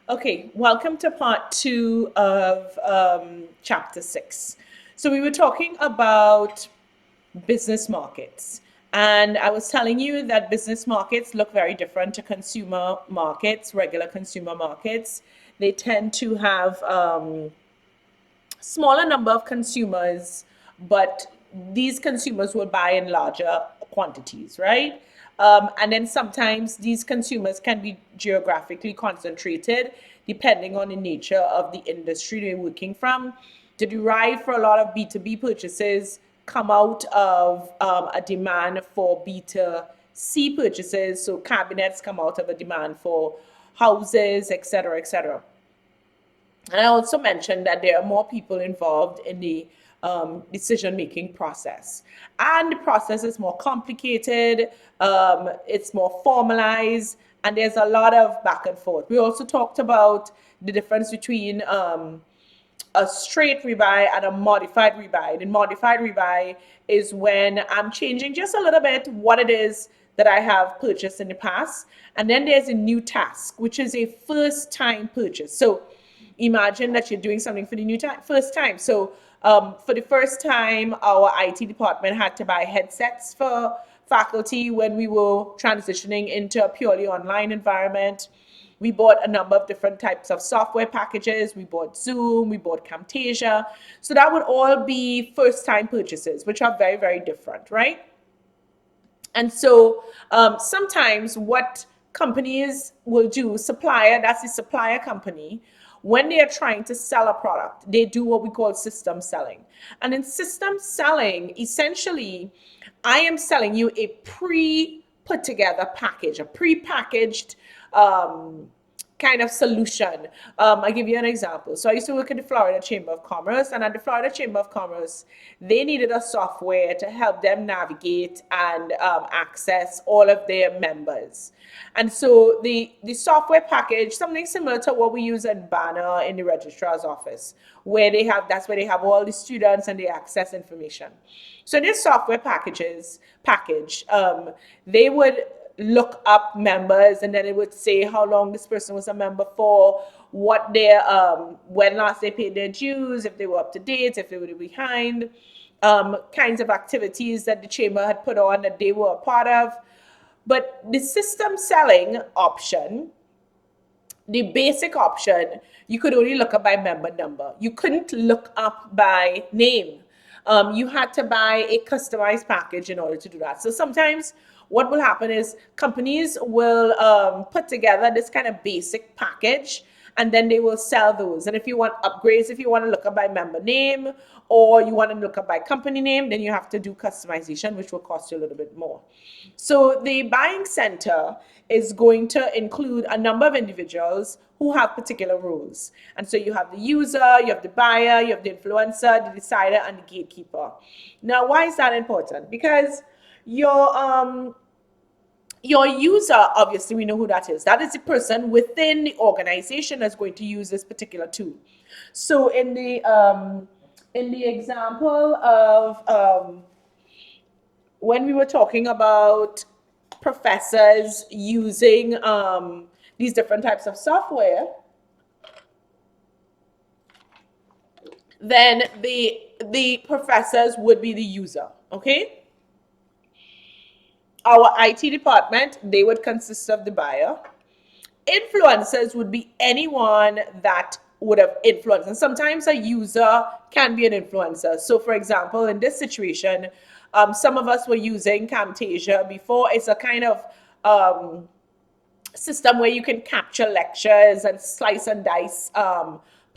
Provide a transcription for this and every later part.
Okay, welcome to part two of chapter six. So, we were talking about business markets, and I was telling you that business markets look very different to consumer markets, regular consumer markets. They tend to have smaller number of consumers, but these consumers will buy in larger quantities, right? And then sometimes these consumers can be geographically concentrated depending on the nature of the industry they're working from. To derive for a lot of B2B purchases come out of a demand for B2C purchases. So cabinets come out of a demand for houses, etc., etc. And I also mentioned that there are more people involved in the decision making process. And the process is more complicated, it's more formalized, and there's a lot of back and forth. We also talked about the difference between a straight rebuy and a modified rebuy. The modified rebuy is when I'm changing just a little bit what it is that I have purchased in the past. And then there's a new task, which is a first time purchase. So imagine that you're doing something for the first time. So for the first time, our IT department had to buy headsets for faculty when we were transitioning into a purely online environment. We bought a number of different types of software packages. We bought Zoom, we bought Camtasia. So that would all be first time purchases, which are very, very different, right? And so sometimes what companies will do, supplier, that's the supplier company, when they are trying to sell a product, they do what we call system selling. And in system selling, essentially, I am selling you a pre put together package, a pre-packaged kind of solution. I'll give you an example. So I used to work at the Florida Chamber of Commerce, and at the Florida Chamber of Commerce, they needed a software to help them navigate and access all of their members. And so the software package, something similar to what we use in Banner in the registrar's office, where that's where they have all the students and they access information. So this software package, they would look up members, and then it would say how long this person was a member for, what their when last they paid their dues, if they were up to date, if they were behind, kinds of activities that the chamber had put on that they were a part of. But the system selling option, the basic option, you could only look up by member number. You couldn't look up by name. You had to buy a customized package in order to do that. So sometimes what will happen is companies will put together this kind of basic package, and then they will sell those. And if you want upgrades, if you want to look up by member name or you want to look up by company name, then you have to do customization, which will cost you a little bit more. So the buying center is going to include a number of individuals who have particular roles. And so you have the user, you have the buyer, you have the influencer, the decider, and the gatekeeper. Now, why is that important? Because your user, obviously, we know who that is. That is the person within the organization that's going to use this particular tool. So in the example of when we were talking about professors using these different types of software, then the professors would be the user. Okay. Our IT department, they would consist of the buyer. Influencers would be anyone that would have influenced. And sometimes a user can be an influencer. So, for example, in this situation, some of us were using Camtasia before. It's a kind of system where you can capture lectures and slice and dice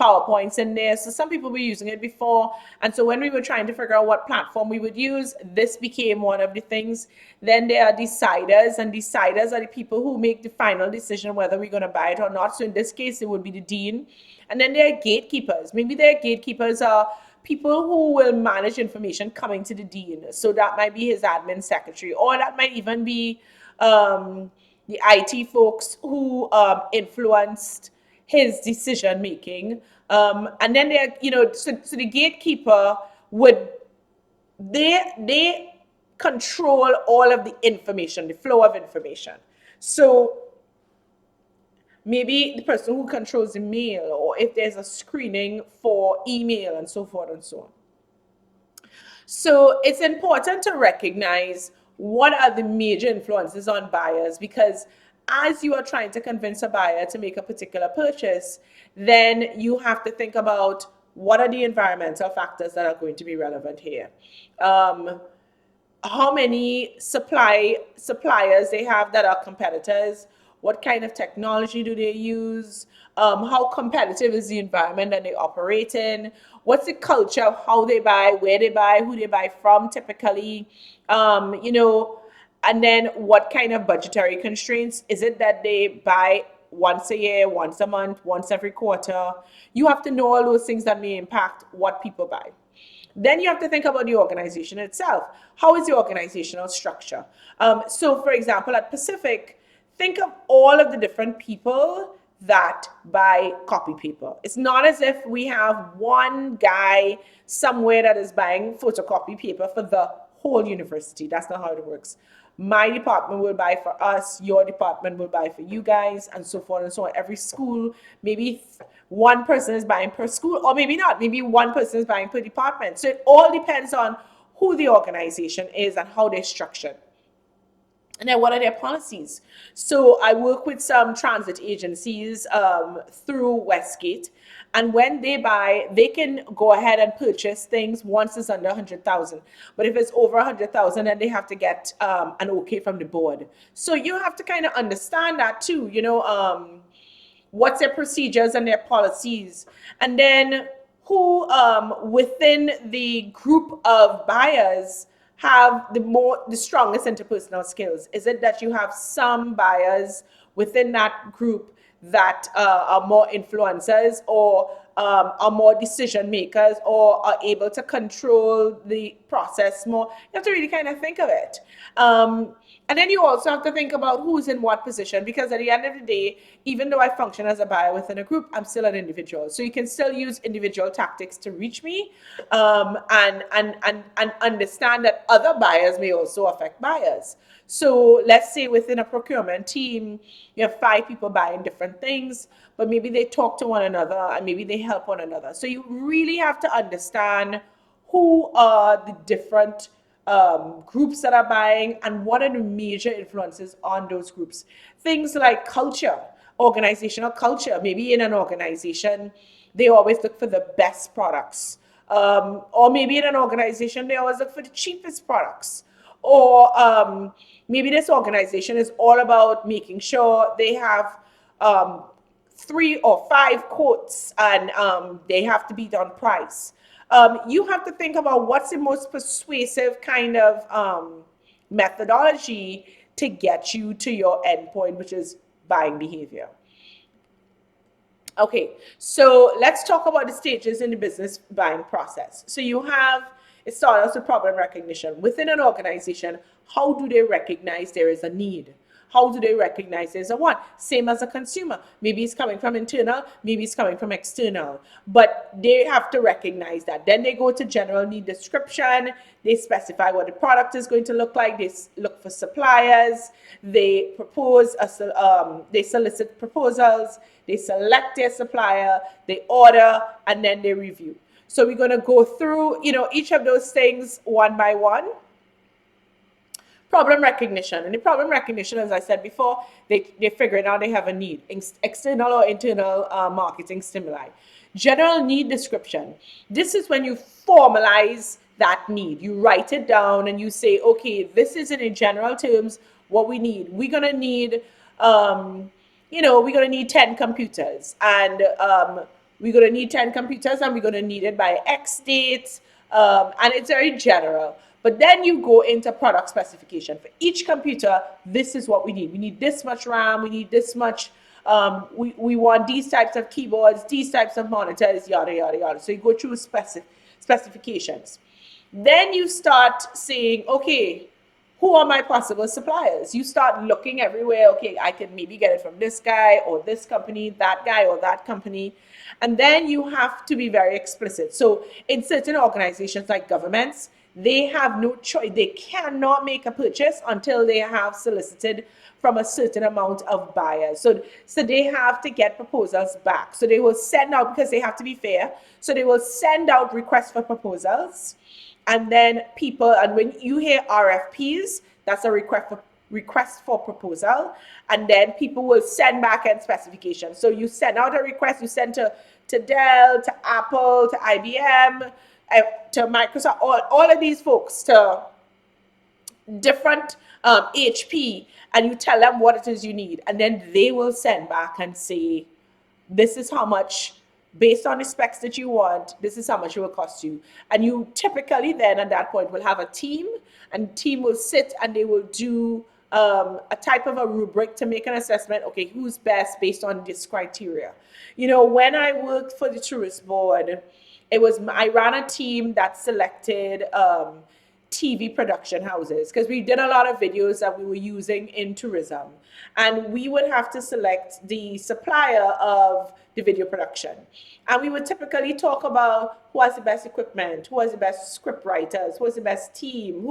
PowerPoints in there. So some people were using it before. And so when we were trying to figure out what platform we would use, this became one of the things. Then there are deciders, and deciders are the people who make the final decision whether we're going to buy it or not. So in this case, it would be the dean. And then there are gatekeepers. Maybe their gatekeepers are people who will manage information coming to the dean. So that might be his admin secretary, or that might even be the IT folks who influenced his decision making. And then they're, so the gatekeeper would, they control all of the information, the flow of information. So maybe the person who controls the mail, or if there's a screening for email and so forth and so on. So it's important to recognize what are the major influences on buyers, because as you are trying to convince a buyer to make a particular purchase, then you have to think about what are the environmental factors that are going to be relevant here. Um, how many suppliers they have that are competitors, what kind of technology do they use, how competitive is the environment that they operate in, what's the culture of how they buy, where they buy, who they buy from typically, you know, and then what kind of budgetary constraints is it that they buy once a year, once a month, once every quarter. You have to know all those things that may impact what people buy. Then you have to think about the organization itself. How is the organizational structure? So, for example, at Pacific, think of all of the different people that buy copy paper. It's not as if we have one guy somewhere that is buying photocopy paper for the whole university. That's not how it works. My department will buy for us, your department will buy for you guys, and so forth and so on. Every school, maybe one person is buying per school, or maybe not. Maybe one person is buying per department. So it all depends on who the organization is and how they're structured. And then what are their policies? So I work with some transit agencies through Westgate. And when they buy, they can go ahead and purchase things once it's under 100,000. But if it's over 100,000, then they have to get an okay from the board. So you have to kind of understand that too, what's their procedures and their policies. And then who within the group of buyers have the strongest interpersonal skills? Is it that you have some buyers within that group that are more influencers, or are more decision makers, or are able to control the process more? You have to really kind of think of it. And then you also have to think about who's in what position, because at the end of the day, even though I function as a buyer within a group, I'm still an individual. So you can still use individual tactics to reach me, and understand that other buyers may also affect buyers. So let's say within a procurement team, you have 5 people buying different things, but maybe they talk to one another and maybe they help one another. So you really have to understand who are the different groups that are buying and what are the major influences on those groups. Things like culture, organizational culture. Maybe in an organization, they always look for the best products. Or maybe in an organization, they always look for the cheapest products. Or maybe this organization is all about making sure they have 3 or 5 quotes, and they have to beat on price. You have to think about what's the most persuasive kind of methodology to get you to your endpoint, which is buying behavior. Okay, so let's talk about the stages in the business buying process. So it starts with problem recognition. Within an organization, how do they recognize there is a need? How do they recognize there's a want? Same as a consumer. Maybe it's coming from internal, maybe it's coming from external. But they have to recognize that. Then they go to general need description. They specify what the product is going to look like. They look for suppliers. They they solicit proposals. They select their supplier. They order, and then they review. So we're going to go through, each of those things one by one. Problem recognition. And the problem recognition, as I said before, they figure it out, they have a need, external or internal marketing stimuli. General need description. This is when you formalize that need. You write it down and you say, okay, this is in general terms what we need. We're going to need, we're going to need 10 computers. And we're going to need 10 computers and we're going to need it by X date. And it's very general. But then you go into product specification. For each computer, this is what we need. We need this much RAM. We need this much. We want these types of keyboards, these types of monitors, yada, yada, yada. So you go through specifications. Then you start saying, okay, who are my possible suppliers? You start looking everywhere. Okay, I can maybe get it from this guy or this company, that guy or that company. And then you have to be very explicit. So in certain organizations like governments, they have no choice. They cannot make a purchase until they have solicited from a certain amount of buyers. So they have to get proposals back. So they will send out, because they have to be fair. So they will send out requests for proposals, and then people, and when you hear RFPs, that's a request for proposal, and then people will send back end specifications. So you send out a request, you send to Dell, to Apple, to IBM, to Microsoft, all of these folks, to different HP, and you tell them what it is you need, and then they will send back and say, this is how much, based on the specs that you want, this is how much it will cost you. And you typically then at that point will have a team, and the team will sit and they will do a type of a rubric to make an assessment. Okay, who's best based on this criteria? When I worked for the tourist board, I ran a team that selected TV production houses, because we did a lot of videos that we were using in tourism, and we would have to select the supplier of the video production, and we would typically talk about who has the best equipment, who has the best script writers, who has the best team,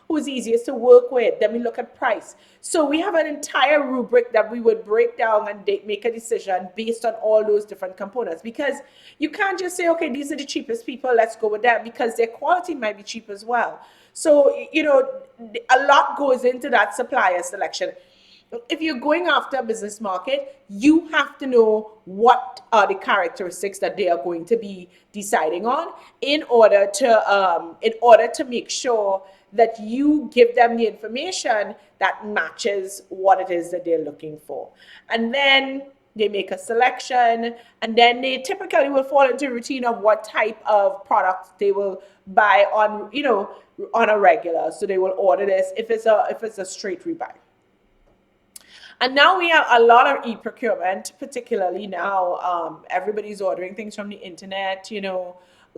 who's easiest to work with. Then we look at price. So we have an entire rubric that we would break down and make a decision based on all those different components, because you can't just say, okay, these are the cheapest people, let's go with them, because their quality might be cheap as well. So, a lot goes into that supplier selection. If you're going after a business market, you have to know what are the characteristics that they are going to be deciding on, in order to make sure that you give them the information that matches what it is that they're looking for. And then they make a selection, and then they typically will fall into a routine of what type of product they will buy on a regular. So they will order this if it's a straight rebuy. And now we have a lot of e-procurement, particularly now. Everybody's ordering things from the internet,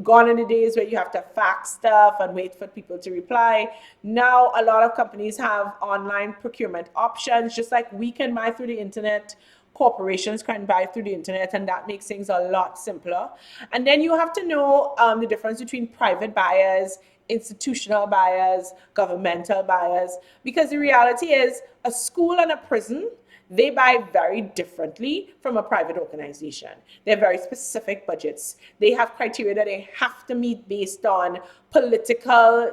gone in the days where you have to fax stuff and wait for people to reply. Now, a lot of companies have online procurement options, just like we can buy through the internet. Corporations can buy through the internet, and that makes things a lot simpler. And then you have to know the difference between private buyers, institutional buyers, governmental buyers, because the reality is a school and a prison, they buy very differently from a private organization. They're very specific budgets. They have criteria that they have to meet based on political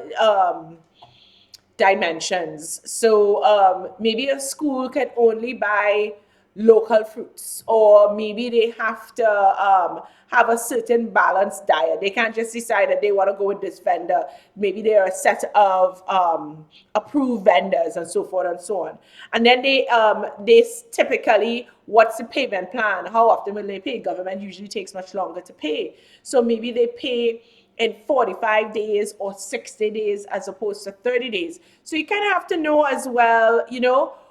dimensions. So maybe a school can only buy local fruits, or maybe they have to have a certain balanced diet. They can't just decide that they want to go with this vendor. Maybe there are a set of approved vendors, and so forth and so on. And then they typically, what's the payment plan? How often will they pay? Government usually takes much longer to pay. So maybe they pay in 45 days or 60 days as opposed to 30 days. So you kind of have to know as well,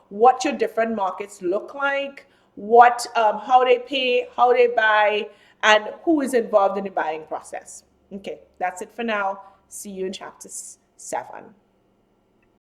what your different markets look like, how they pay, how they buy, and who is involved in the buying process. Okay, that's it for now. See you in chapter 7.